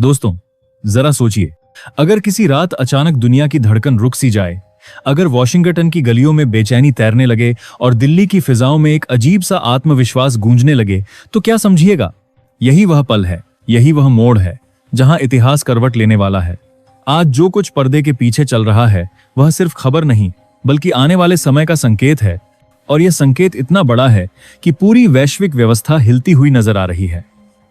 दोस्तों, जरा सोचिए, अगर किसी रात अचानक दुनिया की धड़कन रुक सी जाए, अगर वॉशिंगटन की गलियों में बेचैनी तैरने लगे और दिल्ली की फिजाओं में एक अजीब सा आत्मविश्वास गूंजने लगे, तो क्या समझिएगा? यही वह पल है, यही वह मोड़ है जहां इतिहास करवट लेने वाला है। आज जो कुछ पर्दे के पीछे चल रहा है, वह सिर्फ खबर नहीं, बल्कि आने वाले समय का संकेत है। और यह संकेत इतना बड़ा है कि पूरी वैश्विक व्यवस्था हिलती हुई नजर आ रही है।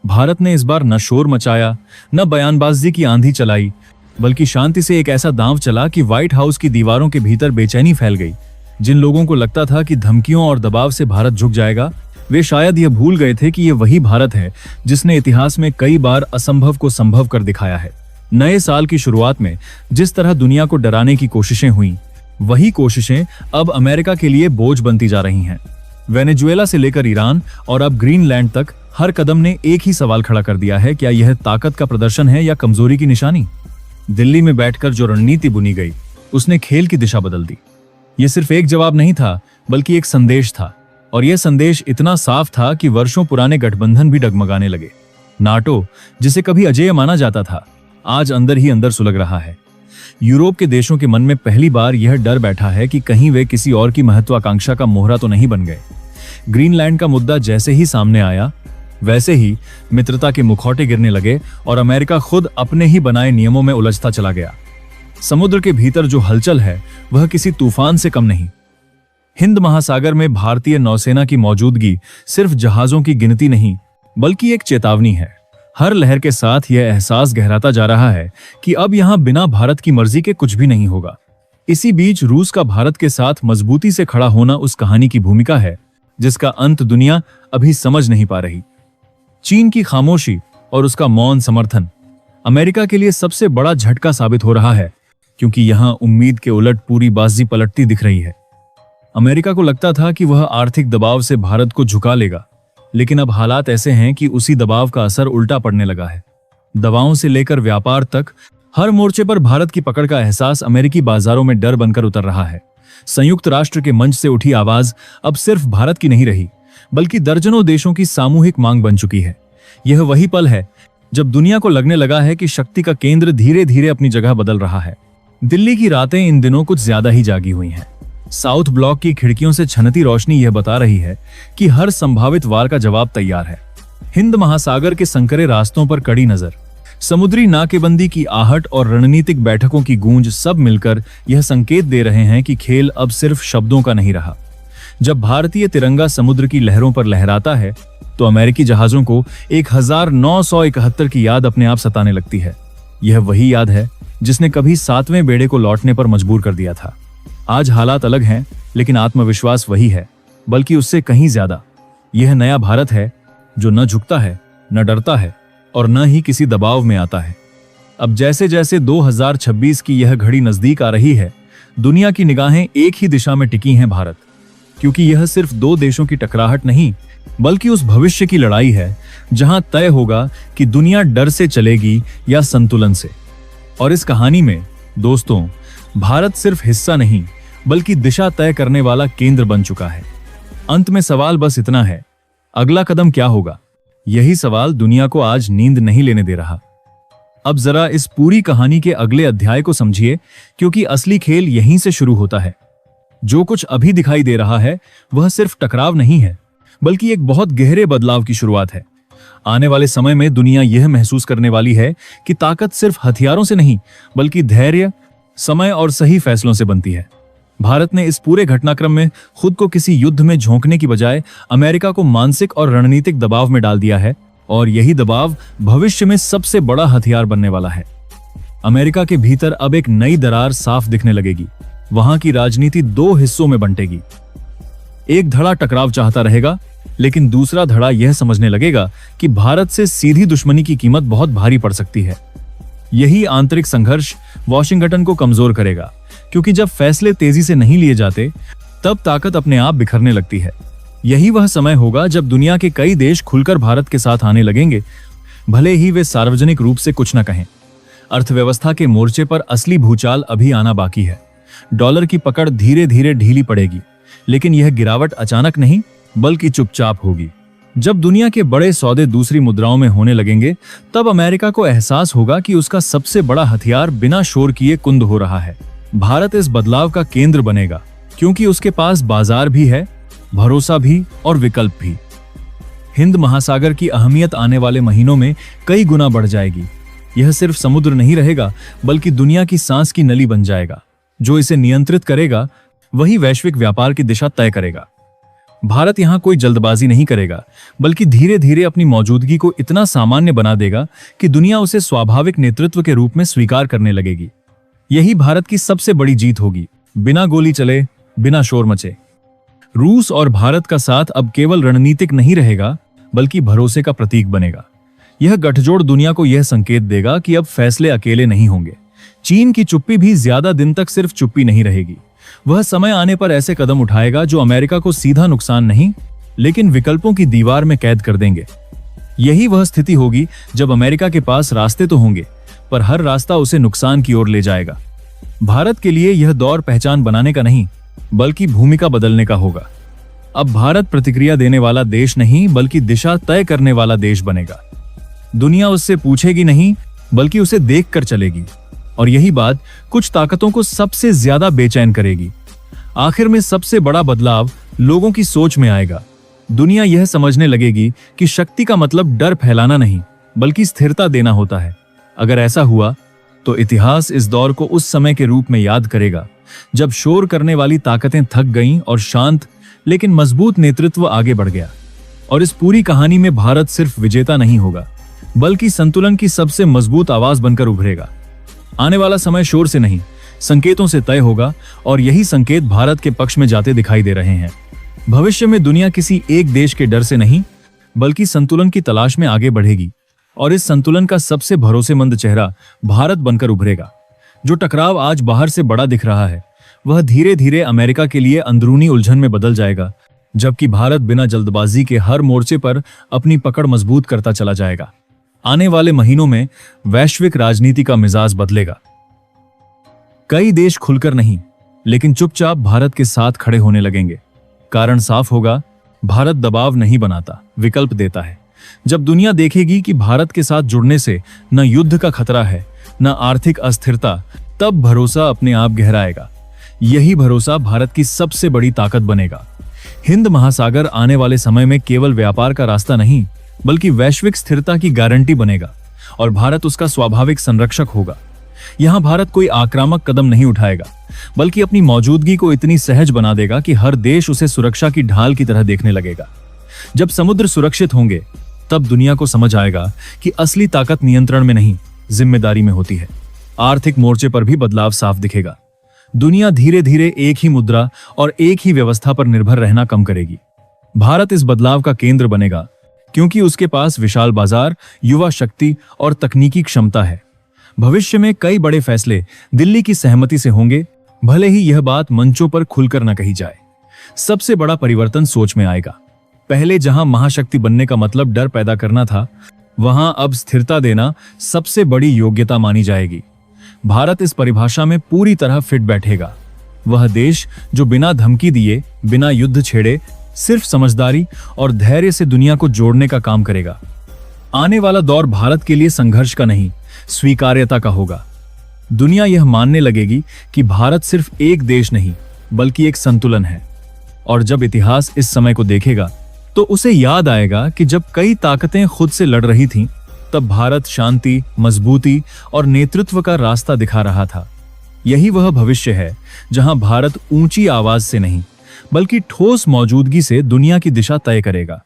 भारत ने इस बार न शोर मचाया, न बयानबाजी की आंधी चलाई, बल्कि शांति से एक ऐसा दांव चला कि व्हाइट हाउस की दीवारों के भीतर बेचैनी फैल गई। जिन लोगों को लगता था कि धमकियों और दबाव से भारत झुक जाएगा, वे शायद यह भूल गए थे कि यह वही भारत है जिसने इतिहास में कई बार असंभव को संभव कर दिखाया है। नए साल की शुरुआत में जिस तरह दुनिया को डराने की कोशिशें हुई, वही कोशिशें अब अमेरिका के लिए बोझ बनती जा रही हैं। वेनेजुएला से लेकर ईरान और अब ग्रीनलैंड तक हर कदम ने एक ही सवाल खड़ा कर दिया है, क्या यह ताकत का प्रदर्शन है या कमजोरी की निशानी? दिल्ली में बैठकर जो रणनीति बुनी गई, उसने खेल की दिशा बदल दी। यह सिर्फ एक जवाब नहीं था, बल्कि एक संदेश था। और यह संदेश इतना साफ था कि वर्षों पुराने गठबंधन भी डगमगाने लगे। नाटो, जिसे कभी अजेय माना जाता था, आज अंदर ही अंदर सुलग रहा है। यूरोप के देशों के मन में पहली बार यह डर बैठा है कि कहीं वे किसी और की महत्वाकांक्षा का मोहरा तो नहीं बन गए। ग्रीनलैंड का मुद्दा जैसे ही सामने आया, वैसे ही मित्रता के मुखौटे गिरने लगे और अमेरिका खुद अपने ही बनाए नियमों में उलझता चला गया। समुद्र के भीतर जो हलचल है, वह किसी तूफान से कम नहीं। हिंद महासागर में भारतीय नौसेना की मौजूदगी सिर्फ जहाजों की गिनती नहीं, बल्कि एक चेतावनी है। हर लहर के साथ यह एहसास गहराता जा रहा है कि अब यहां बिना भारत की मर्जी के कुछ भी नहीं होगा। इसी बीच रूस का भारत के साथ मजबूती से खड़ा होना उस कहानी की भूमिका है जिसका अंत दुनिया अभी समझ नहीं पा रही। चीन की खामोशी और उसका मौन समर्थन अमेरिका के लिए सबसे बड़ा झटका साबित हो रहा है, क्योंकि यहां उम्मीद के उलट पूरी बाजी पलटती दिख रही है। अमेरिका को लगता था कि वह आर्थिक दबाव से भारत को झुका लेगा, लेकिन अब हालात ऐसे हैं कि उसी दबाव का असर उल्टा पड़ने लगा है। दवाओं से लेकर व्यापार तक हर मोर्चे पर भारत की पकड़ का एहसास अमेरिकी बाजारों में डर बनकर उतर रहा है। संयुक्त राष्ट्र के मंच से उठी आवाज अब सिर्फ भारत की नहीं रही, बल्कि दर्जनों देशों की सामूहिक मांग बन चुकी है। यह वही पल है जब दुनिया को लगने लगा है कि शक्ति का केंद्र धीरे धीरे अपनी जगह बदल रहा है। दिल्ली की रातें इन दिनों कुछ ज्यादा ही जागी हुई हैं। साउथ ब्लॉक की खिड़कियों से छनती रोशनी यह बता रही है कि हर संभावित वार का जवाब तैयार है। हिंद महासागर के संकरे रास्तों पर कड़ी नजर, समुद्री नाकेबंदी की आहट और रणनीतिक बैठकों की गूंज सब मिलकर यह संकेत दे रहे हैं कि खेल अब सिर्फ शब्दों का नहीं रहा। जब भारतीय तिरंगा समुद्र की लहरों पर लहराता है, तो अमेरिकी जहाजों को 1971 की याद अपने आप सताने लगती है। यह वही याद है जिसने कभी 7वें बेड़े को लौटने पर मजबूर कर दिया था। आज हालात अलग हैं, लेकिन आत्मविश्वास वही है, बल्कि उससे कहीं ज्यादा। यह नया भारत है जो न झुकता है, न डरता है और न ही किसी दबाव में आता है। अब जैसे जैसे 2026 की यह घड़ी नजदीक आ रही है, दुनिया की निगाहें एक ही दिशा में टिकी हैं, भारत। क्योंकि यह सिर्फ दो देशों की टकराहट नहीं, बल्कि उस भविष्य की लड़ाई है जहां तय होगा कि दुनिया डर से चलेगी या संतुलन से। और इस कहानी में दोस्तों, भारत सिर्फ हिस्सा नहीं, बल्कि दिशा तय करने वाला केंद्र बन चुका है। अंत में सवाल बस इतना है, अगला कदम क्या होगा? यही सवाल दुनिया को आज नींद नहीं लेने दे रहा। अब जरा इस पूरी कहानी के अगले अध्याय को समझिए, क्योंकि असली खेल यहीं से शुरू होता है। जो कुछ अभी दिखाई दे रहा है, वह सिर्फ टकराव नहीं है, बल्कि एक बहुत गहरे बदलाव की शुरुआत है। आने वाले समय में दुनिया यह महसूस करने वाली है कि ताकत सिर्फ हथियारों से नहीं, बल्कि धैर्य, समय और सही फैसलों से बनती है। भारत ने इस पूरे घटनाक्रम में खुद को किसी युद्ध में झोंकने की बजाय अमेरिका को मानसिक और रणनीतिक दबाव में डाल दिया है, और यही दबाव भविष्य में सबसे बड़ा हथियार बनने वाला है। अमेरिका के भीतर अब एक नई दरार साफ दिखने लगेगी। वहां की राजनीति दो हिस्सों में बंटेगी। एक धड़ा टकराव चाहता रहेगा, लेकिन दूसरा धड़ा यह समझने लगेगा कि भारत से सीधी दुश्मनी की कीमत बहुत भारी पड़ सकती है। यही आंतरिक संघर्ष वॉशिंगटन को कमजोर करेगा, क्योंकि जब फैसले तेजी से नहीं लिए जाते, तब ताकत अपने आप बिखरने लगती है। यही वह समय होगा जब दुनिया के कई देश खुलकर भारत के साथ आने लगेंगे, भले ही वे सार्वजनिक रूप से कुछ न कहें। अर्थव्यवस्था के मोर्चे पर असली भूचाल अभी आना बाकी है। डॉलर की पकड़ धीरे धीरे ढीली पड़ेगी, लेकिन यह गिरावट अचानक नहीं, बल्कि चुपचाप होगी। जब दुनिया के बड़े सौदे दूसरी मुद्राओं में होने लगेंगे, तब अमेरिका को एहसास होगा कि उसका सबसे बड़ा हथियार बिना शोर किए कुंद हो रहा है। भारत इस बदलाव का केंद्र बनेगा, क्योंकि उसके पास बाजार भी है, भरोसा भी और विकल्प भी। हिंद महासागर की अहमियत आने वाले महीनों में कई गुना बढ़ जाएगी। यह सिर्फ समुद्र नहीं रहेगा, बल्कि दुनिया की सांस की नली बन जाएगा। जो इसे नियंत्रित करेगा, वही वैश्विक व्यापार की दिशा तय करेगा। भारत यहां कोई जल्दबाजी नहीं करेगा, बल्कि धीरे धीरे अपनी मौजूदगी को इतना सामान्य बना देगा कि दुनिया उसे स्वाभाविक नेतृत्व के रूप में स्वीकार करने लगेगी। यही भारत की सबसे बड़ी जीत होगी, बिना गोली चले, बिना शोर मचे। रूस और भारत का साथ अब केवल रणनीतिक नहीं रहेगा, बल्कि भरोसे का प्रतीक बनेगा। यह गठजोड़ दुनिया को यह संकेत देगा कि अब फैसले अकेले नहीं होंगे। चीन की चुप्पी भी ज्यादा दिन तक सिर्फ चुप्पी नहीं रहेगी। वह समय आने पर ऐसे कदम उठाएगा जो अमेरिका को सीधा नुकसान नहीं, लेकिन विकल्पों की दीवार में कैद कर देंगे। यही वह स्थिति होगी जब अमेरिका के पास रास्ते तो होंगे, पर हर रास्ता उसे नुकसान की ओर ले जाएगा। भारत के लिए यह दौर पहचान बनाने का नहीं, बल्कि भूमिका बदलने का होगा। अब भारत प्रतिक्रिया देने वाला देश नहीं, बल्कि दिशा तय करने वाला देश बनेगा। दुनिया उससे पूछेगी नहीं, बल्कि उसे देखकर चलेगी। और यही बात कुछ ताकतों को सबसे ज्यादा बेचैन करेगी। आखिर में सबसे बड़ा बदलाव लोगों की सोच में आएगा। दुनिया यह समझने लगेगी कि शक्ति का मतलब डर फैलाना नहीं, बल्कि स्थिरता देना होता है। अगर ऐसा हुआ, तो इतिहास इस दौर को उस समय के रूप में याद करेगा जब शोर करने वाली ताकतें थक गईं और शांत लेकिन मजबूत नेतृत्व आगे बढ़ गया। और इस पूरी कहानी में भारत सिर्फ विजेता नहीं होगा, बल्कि संतुलन की सबसे मजबूत आवाज बनकर उभरेगा। आने वाला समय शोर से नहीं, संकेतों से तय होगा, और यही संकेत भारत के पक्ष में जाते दिखाई दे रहे हैं। भविष्य में दुनिया किसी एक देश के डर से नहीं, बल्कि संतुलन की तलाश में आगे बढ़ेगी, और इस संतुलन का सबसे भरोसेमंद चेहरा भारत बनकर उभरेगा। जो टकराव आज बाहर से बड़ा दिख रहा है, वह धीरे धीरे अमेरिका के लिए अंदरूनी उलझन में बदल जाएगा, जबकि भारत बिना जल्दबाजी के हर मोर्चे पर अपनी पकड़ मजबूत करता चला जाएगा। आने वाले महीनों में वैश्विक राजनीति का मिजाज बदलेगा। कई देश खुलकर नहीं, लेकिन चुपचाप भारत के साथ खड़े होने लगेंगे। कारण साफ होगा, भारत दबाव नहीं बनाता, विकल्प देता है। जब दुनिया देखेगी कि भारत के साथ जुड़ने से न युद्ध का खतरा है, न आर्थिक अस्थिरता, तब भरोसा अपने आप गहराएगा। यही भरोसा भारत की सबसे बड़ी ताकत बनेगा। हिंद महासागर आने वाले समय में केवल व्यापार का रास्ता नहीं, बल्कि वैश्विक स्थिरता की गारंटी बनेगा, और भारत उसका स्वाभाविक संरक्षक होगा। यहां भारत कोई आक्रामक कदम नहीं उठाएगा, बल्कि अपनी मौजूदगी को इतनी सहज बना देगा कि हर देश उसे सुरक्षा की ढाल की तरह देखने लगेगा। जब समुद्र सुरक्षित होंगे, तब दुनिया को समझ आएगा कि असली ताकत नियंत्रण में नहीं, जिम्मेदारी में होती है। आर्थिक मोर्चे पर भी बदलाव साफ दिखेगा। दुनिया धीरे धीरे एक ही मुद्रा और एक ही व्यवस्था पर निर्भर रहना कम करेगी। भारत इस बदलाव का केंद्र बनेगा, क्योंकि उसके पास विशाल बाजार, युवा शक्ति और तकनीकी क्षमता है। भविष्य में कई बड़े फैसले दिल्ली की सहमति से होंगे, भले ही यह बात मंचों पर खुलकर न कही जाए। सबसे बड़ा परिवर्तन सोच में आएगा। पहले जहां महाशक्ति बनने का मतलब डर पैदा करना था, वहां अब स्थिरता देना सबसे बड़ी योग्यता मानी जाएगी। भारत इस परिभाषा में पूरी तरह फिट बैठेगा। वह देश जो बिना धमकी दिए, बिना युद्ध छेड़े, सिर्फ समझदारी और धैर्य से दुनिया को जोड़ने का काम करेगा। आने वाला दौर भारत के लिए संघर्ष का नहीं, स्वीकार्यता का होगा। दुनिया यह मानने लगेगी कि भारत सिर्फ एक देश नहीं, बल्कि एक संतुलन है। और जब इतिहास इस समय को देखेगा, तो उसे याद आएगा कि जब कई ताकतें खुद से लड़ रही थीं, तब भारत शांति, मजबूती और नेतृत्व का रास्ता दिखा रहा था। यही वह भविष्य है जहां भारत ऊंची आवाज से नहीं, बल्कि ठोस मौजूदगी से दुनिया की दिशा तय करेगा।